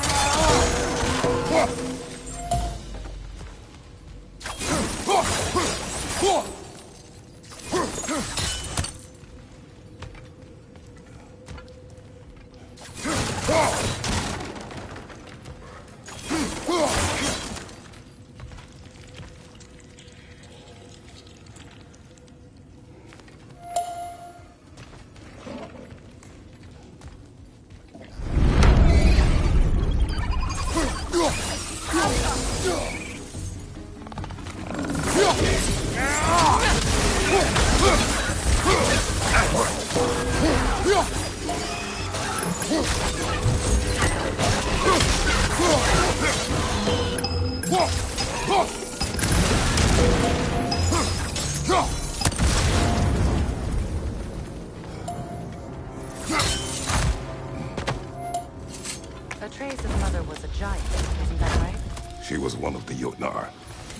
Atreus' mother was a giant, isn't that right? She was one of the Jotnar.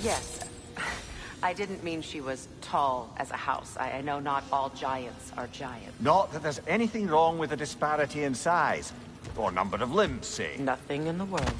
Yes. I didn't mean she was tall as a house. I know not all giants are giants. Not that there's anything wrong with a disparity in size. Or number of limbs, say. Nothing in the world.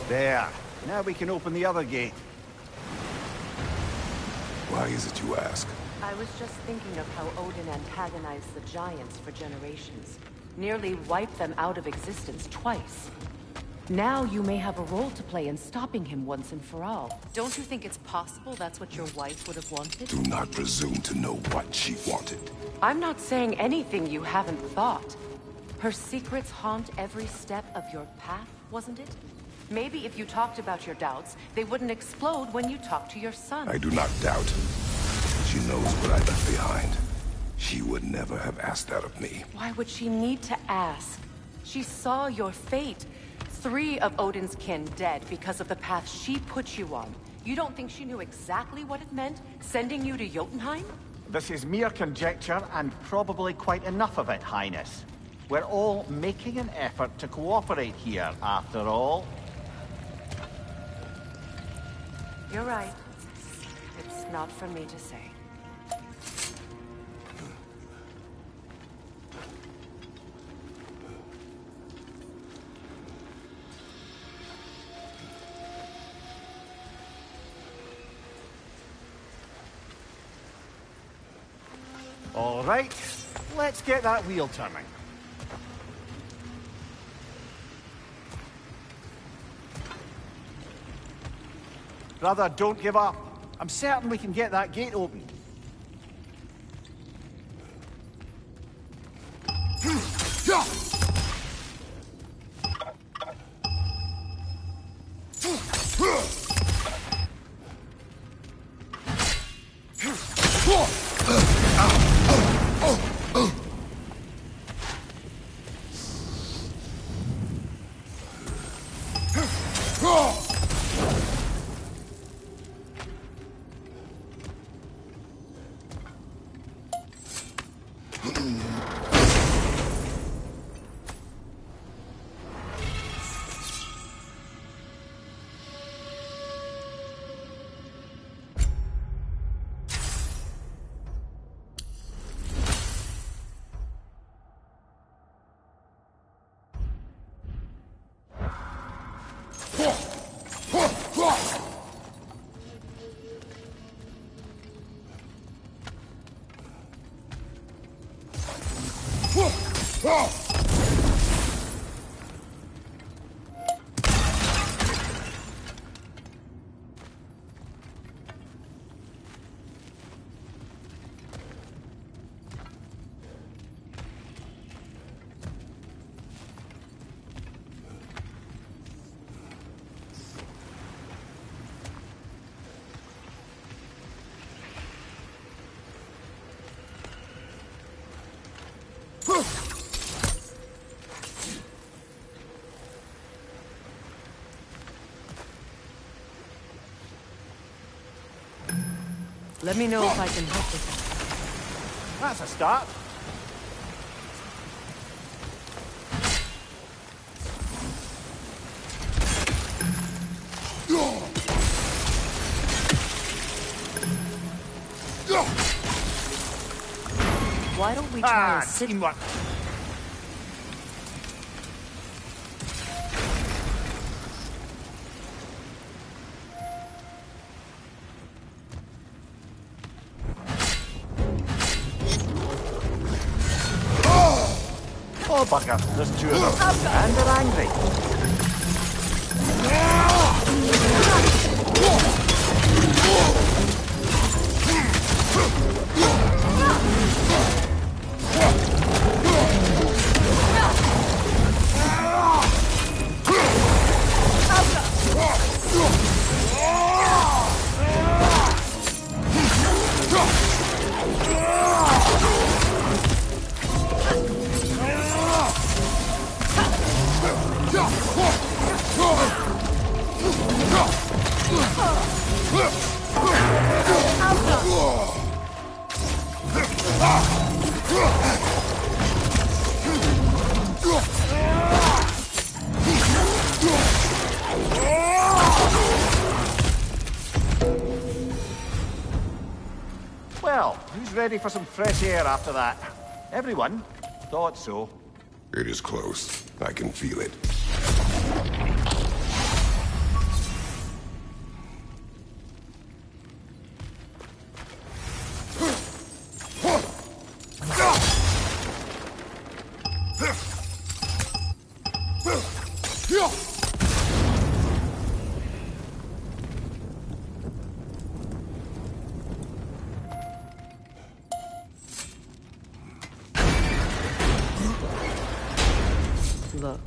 There. Now we can open the other gate. Why is it you ask? I was just thinking of how Odin antagonized the giants for generations. Nearly wiped them out of existence twice. Now you may have a role to play in stopping him once and for all. Don't you think it's possible that's what your wife would have wanted? Do not presume to know what she wanted. I'm not saying anything you haven't thought. Her secrets haunt every step of your path, wasn't it? Maybe if you talked about your doubts, they wouldn't explode when you talk to your son. I do not doubt. She knows what I left behind. She would never have asked that of me. Why would she need to ask? She saw your fate. 3 of Odin's kin dead because of the path she put you on. You don't think she knew exactly what it meant, sending you to Jotunheim? This is mere conjecture, and probably quite enough of it, Highness. We're all making an effort to cooperate here, after all. You're right. It's not for me to say. All right, let's get that wheel turning. Brother, don't give up. I'm certain we can get that gate open. Let me know if I can help with that. That's a start. Why don't we try a teamwork. Oh, bugger. There's 2 of them. And they're angry. Well, who's ready for some fresh air after that? Everyone? Thought so. It is close. I can feel it. Look,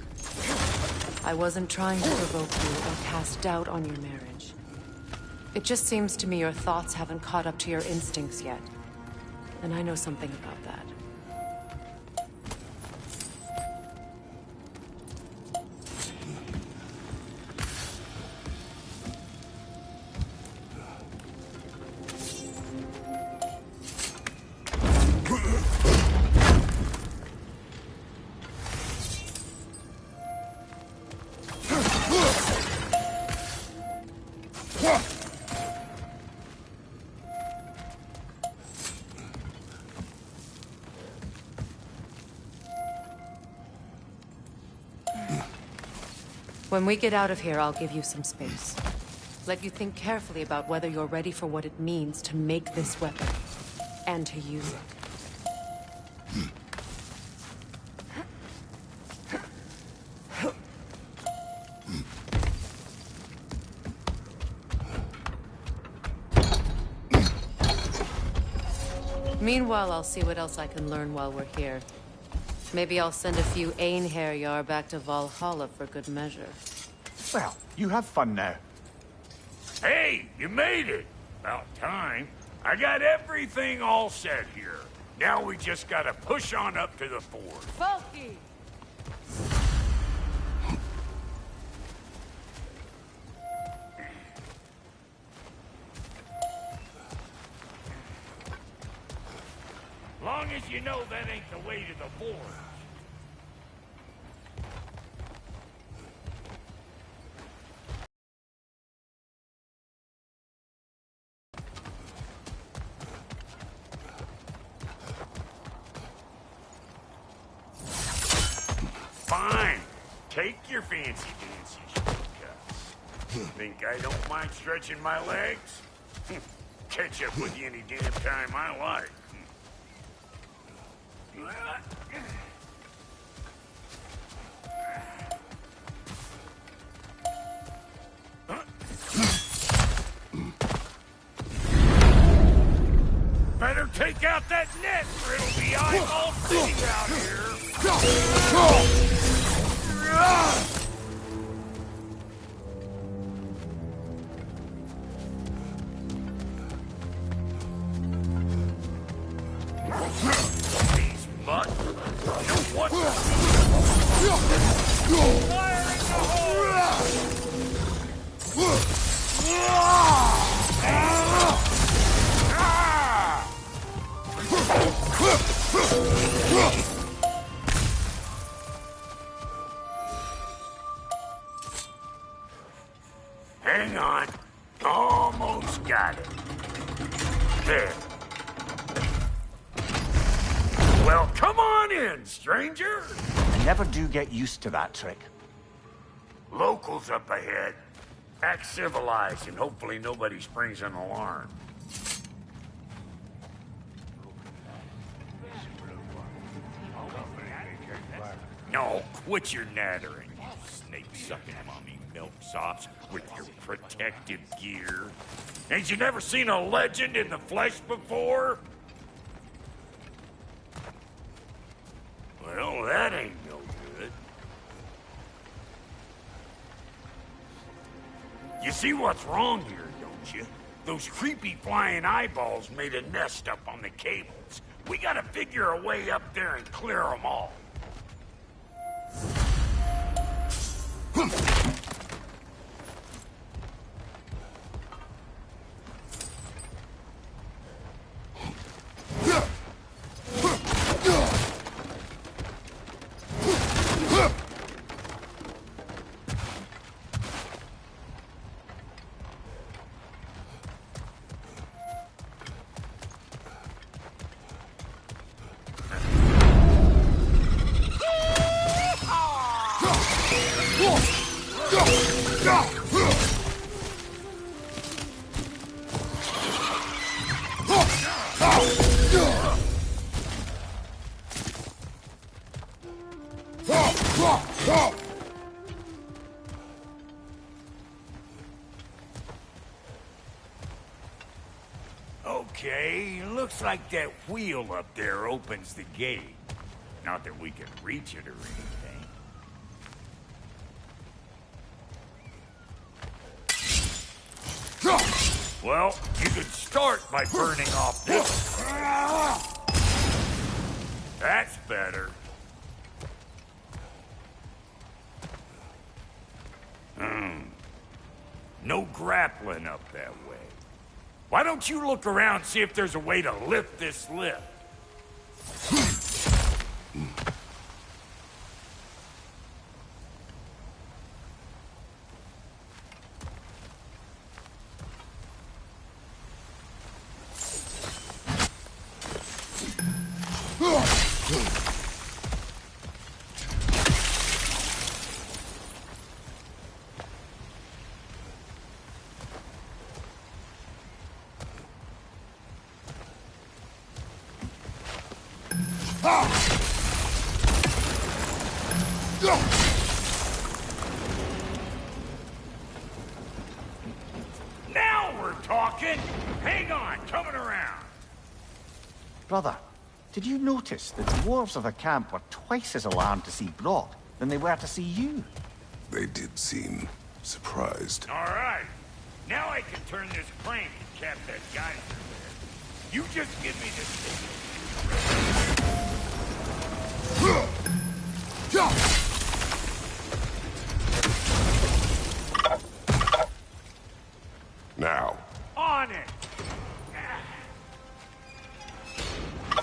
I wasn't trying to provoke you or cast doubt on your marriage. It just seems to me your thoughts haven't caught up to your instincts yet. And I know something about that. When we get out of here, I'll give you some space. Let you think carefully about whether you're ready for what it means to make this weapon, and to use it. Meanwhile, I'll see what else I can learn while we're here. Maybe I'll send a few Einherjar back to Valhalla for good measure. Well, you have fun now. Hey, you made it! About time. I got everything all set here. Now we just gotta push on up to the fort. Falky! Long as you know that ain't the way to the forge. Fine. Take your fancy dancy shortcuts. Think I don't mind stretching my legs? Catch up with you any damn time I like. Better take out that net, or it'll be eyeball city out here. These mutts. You know what? Fire in the hole! Hang on. Almost got it. There. Well, come on in, stranger. I never do get used to that trick. Locals up ahead. Act civilized and hopefully nobody springs an alarm. No, quit your nattering, you snake-sucking mommy milksops with your protective gear. Ain't you never seen a legend in the flesh before? Well, that ain't no good. You see what's wrong here, don't you? Those creepy flying eyeballs made a nest up on the cables. We gotta figure a way up there and clear them all. Okay, looks like that wheel up there opens the gate. Not that we can reach it or anything. Well, you could start by burning off this. That's better. No grappling up that way. Why don't you look around and see if there's a way to lift this lift? Now we're talking! Hang on, coming around. Brother, did you notice that the dwarves of the camp were twice as alarmed to see Brock than they were to see you? They did seem surprised. All right. Now I can turn this crank and cap that geyser there. You just give me this thing. Now. On it!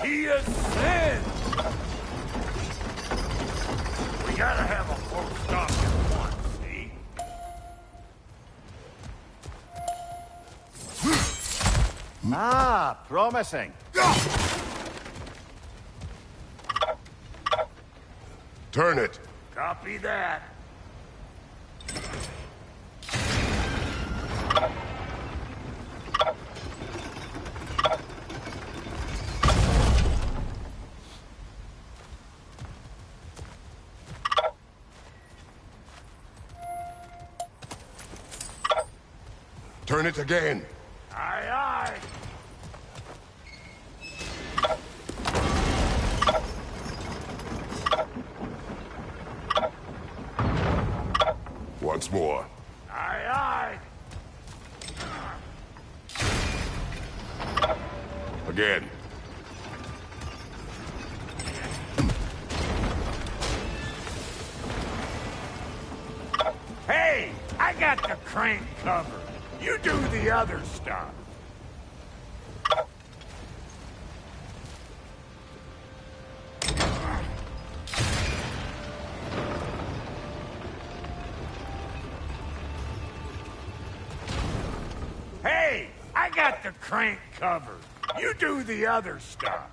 He ascends! We gotta have a full stop at once, see? Ah, promising. Turn it. Copy that. Turn it again. Aye, aye. Once more. Aye, aye. Again. Hey, I got the crank covered. You do the other stuff. Hey, I got the crank covered. You do the other stuff.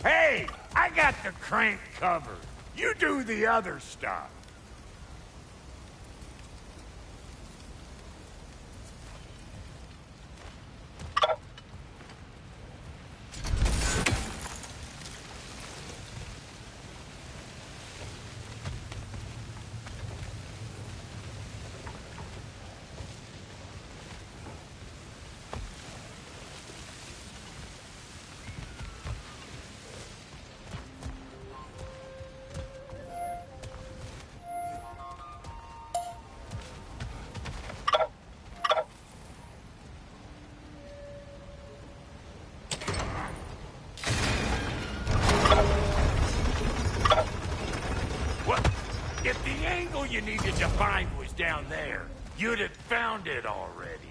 Hey, I got the crank covered. You do the other stuff. If the angle you needed to find was down there, you'd have found it already.